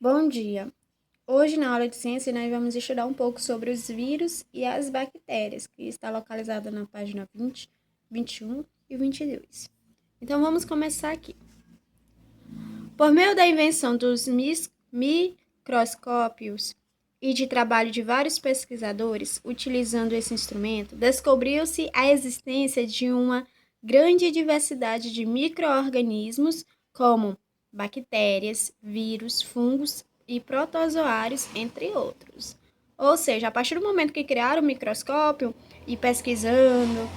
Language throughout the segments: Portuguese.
Bom dia! Hoje, na aula de ciência, nós vamos estudar um pouco sobre os vírus e as bactérias, que está localizada na página 20, 21 e 22. Então, vamos começar aqui. Por meio da invenção dos microscópios e de trabalho de vários pesquisadores utilizando esse instrumento, descobriu-se a existência de uma grande diversidade de micro-organismos, como bactérias, vírus, fungos e protozoários, entre outros. Ou seja, a partir do momento que criaram o microscópio e pesquisando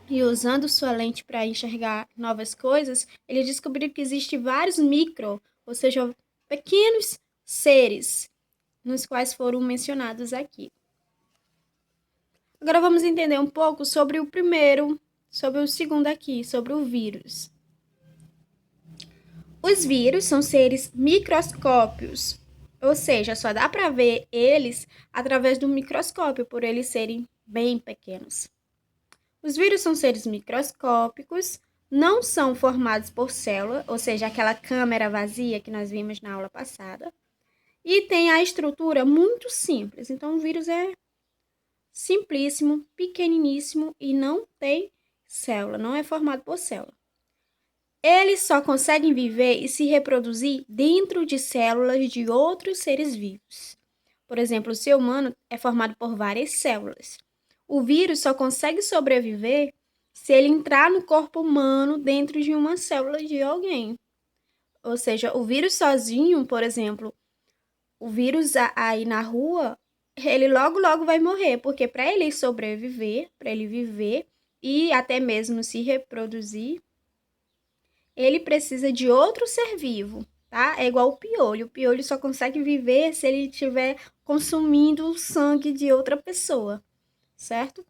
e usando sua lente para enxergar novas coisas, ele descobriu que existem vários micro, ou seja, pequenos seres, nos quais foram mencionados aqui. Agora vamos entender um pouco sobre o primeiro, sobre o segundo aqui, sobre o vírus. Os vírus são seres microscópios, ou seja, só dá para ver eles através do microscópio, por eles serem bem pequenos. Os vírus são seres microscópicos, não são formados por célula, ou seja, aquela câmara vazia que nós vimos na aula passada, e tem a estrutura muito simples. Então, o vírus é simplíssimo, pequeniníssimo e não tem célula, não é formado por célula. Eles só conseguem viver e se reproduzir dentro de células de outros seres vivos. Por exemplo, o ser humano é formado por várias células. O vírus só consegue sobreviver se ele entrar no corpo humano dentro de uma célula de alguém. Ou seja, o vírus sozinho, por exemplo, o vírus aí na rua, ele logo vai morrer, porque para ele sobreviver, para ele viver e até mesmo se reproduzir, ele precisa de outro ser vivo, tá? É igual o piolho. O piolho só consegue viver se ele estiver consumindo o sangue de outra pessoa, certo?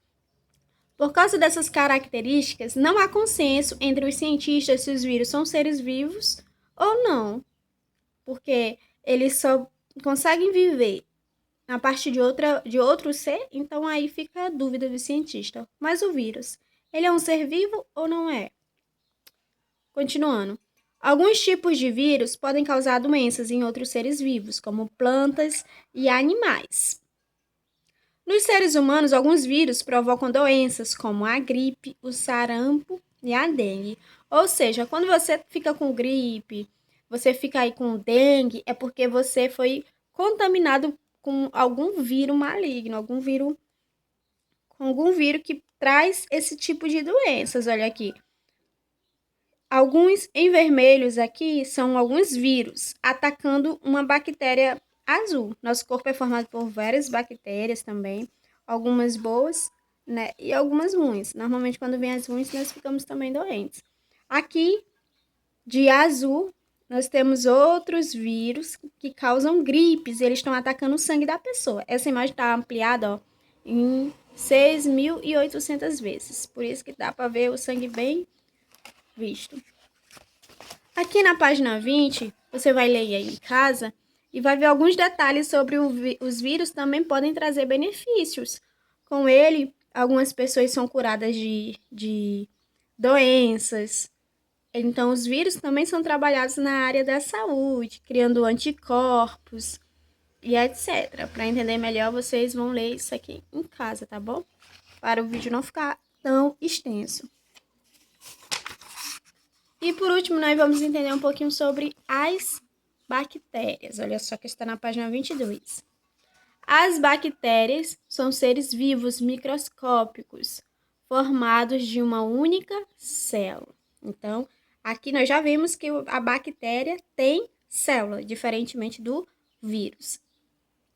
Por causa dessas características, não há consenso entre os cientistas se os vírus são seres vivos ou não, porque eles só conseguem viver a partir de outro ser, então aí fica a dúvida do cientista. Mas o vírus, ele é um ser vivo ou não é? Continuando. Alguns tipos de vírus podem causar doenças em outros seres vivos, como plantas e animais. Nos seres humanos, alguns vírus provocam doenças como a gripe, o sarampo e a dengue. Ou seja, quando você fica com gripe, você fica aí com dengue, é porque você foi contaminado com algum vírus maligno, algum vírus que traz esse tipo de doenças. Olha aqui. Alguns em vermelhos aqui são alguns vírus atacando uma bactéria azul. Nosso corpo é formado por várias bactérias também, algumas boas, né, e algumas ruins. Normalmente, quando vem as ruins, nós ficamos também doentes. Aqui, de azul, nós temos outros vírus que causam gripes, e eles estão atacando o sangue da pessoa. Essa imagem está ampliada, ó, em 6.800 vezes. Por isso que dá para ver o sangue bem visto. Aqui na página 20, você vai ler aí em casa e vai ver alguns detalhes sobre os vírus também podem trazer benefícios. Com ele, algumas pessoas são curadas de doenças. Então, os vírus também são trabalhados na área da saúde, criando anticorpos e etc. Para entender melhor, vocês vão ler isso aqui em casa, tá bom? Para o vídeo não ficar tão extenso. E por último, nós vamos entender um pouquinho sobre as bactérias. Olha só que está na página 22. As bactérias são seres vivos microscópicos, formados de uma única célula. Então, aqui nós já vimos que a bactéria tem célula, diferentemente do vírus.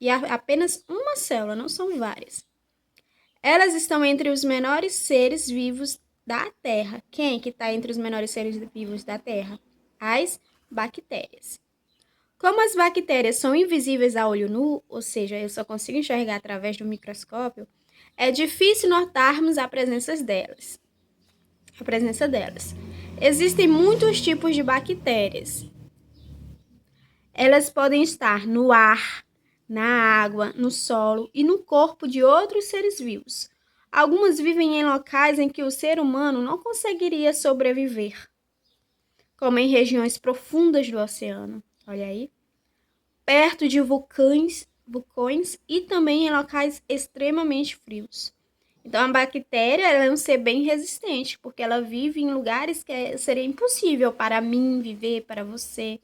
E apenas uma célula, não são várias. Elas estão entre os menores seres vivos da Terra. Quem que está entre os menores seres vivos da Terra? As bactérias. Como as bactérias são invisíveis a olho nu, ou seja, eu só consigo enxergar através do microscópio, é difícil notarmos a presença delas. Existem muitos tipos de bactérias. Elas podem estar no ar, na água, no solo e no corpo de outros seres vivos. Algumas vivem em locais em que o ser humano não conseguiria sobreviver, como em regiões profundas do oceano. Olha aí. perto de vulcões e também em locais extremamente frios. Então, a bactéria ela é um ser bem resistente, porque ela vive em lugares que seria impossível para mim viver, para você.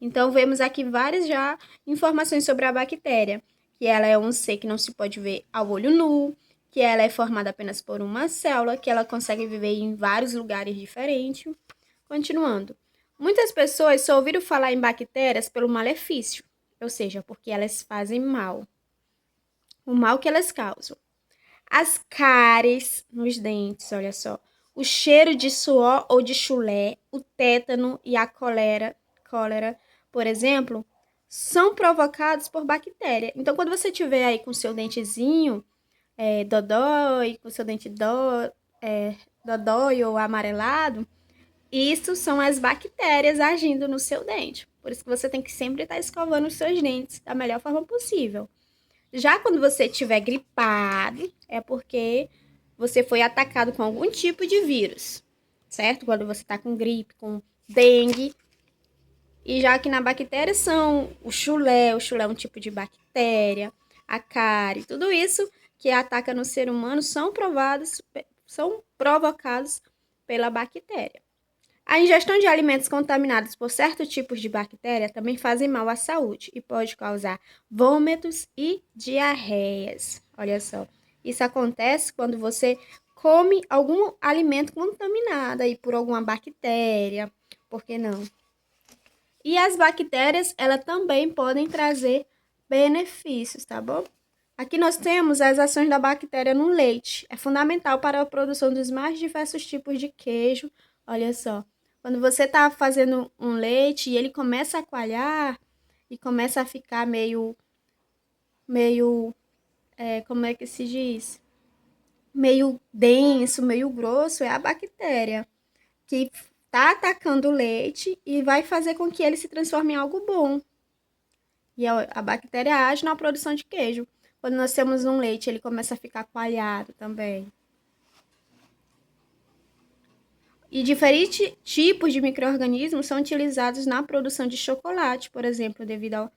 Então, vemos aqui várias já informações sobre a bactéria, que ela é um ser que não se pode ver ao olho nu, que ela é formada apenas por uma célula, que ela consegue viver em vários lugares diferentes. Continuando. Muitas pessoas só ouviram falar em bactérias pelo malefício, ou seja, porque elas fazem mal. O mal que elas causam. As cáries nos dentes, olha só. O cheiro de suor ou de chulé, o tétano e a cólera, por exemplo, são provocados por bactéria. Então, quando você tiver aí com seu dentezinho dodói, com seu dente dodói ou amarelado, isso são as bactérias agindo no seu dente. Por isso que você tem que sempre estar escovando os seus dentes da melhor forma possível. Já quando você estiver gripado, é porque você foi atacado com algum tipo de vírus, certo? Quando você está com gripe, com dengue. E já que na bactéria são o chulé é um tipo de bactéria, a cárie, tudo isso que ataca no ser humano são provocados pela bactéria. A ingestão de alimentos contaminados por certos tipos de bactéria também fazem mal à saúde e pode causar vômitos e diarreias. Olha só, isso acontece quando você come algum alimento contaminado aí por alguma bactéria, por que não? E as bactérias, elas também podem trazer benefícios, tá bom? Aqui nós temos as ações da bactéria no leite. É fundamental para a produção dos mais diversos tipos de queijo. Olha só, quando você está fazendo um leite e ele começa a coalhar e começa a ficar como é que se diz? Meio denso, meio grosso, é a bactéria que está atacando o leite e vai fazer com que ele se transforme em algo bom. E a bactéria age na produção de queijo. Quando nós temos um leite, ele começa a ficar coalhado também. E diferentes tipos de micro-organismos são utilizados na produção de chocolate, por exemplo, devido ao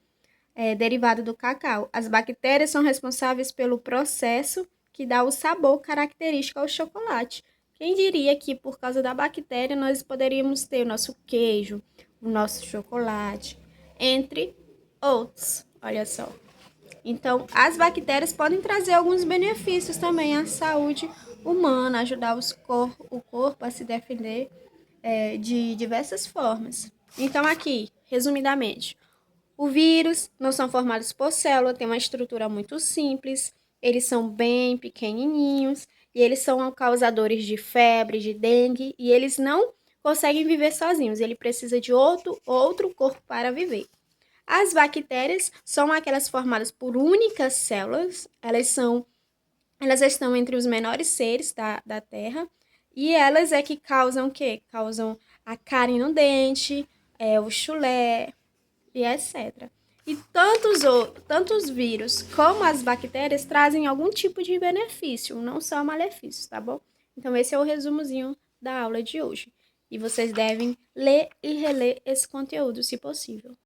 derivado do cacau. As bactérias são responsáveis pelo processo que dá o sabor característico ao chocolate. Quem diria que por causa da bactéria nós poderíamos ter o nosso queijo, o nosso chocolate, entre outros. Olha só. Então, as bactérias podem trazer alguns benefícios também à saúde humana, ajudar o corpo a se defender de diversas formas. Então, aqui, resumidamente, o vírus não são formados por célula, tem uma estrutura muito simples, eles são bem pequenininhos e eles são causadores de febre, de dengue e eles não conseguem viver sozinhos, ele precisa de outro corpo para viver. As bactérias são aquelas formadas por únicas células, elas estão entre os menores seres da Terra e elas é que causam o quê? Causam a cárie no dente, o chulé e etc. E tantos vírus como as bactérias trazem algum tipo de benefício, não só malefícios, tá bom? Então esse é o resumozinho da aula de hoje. E vocês devem ler e reler esse conteúdo, se possível.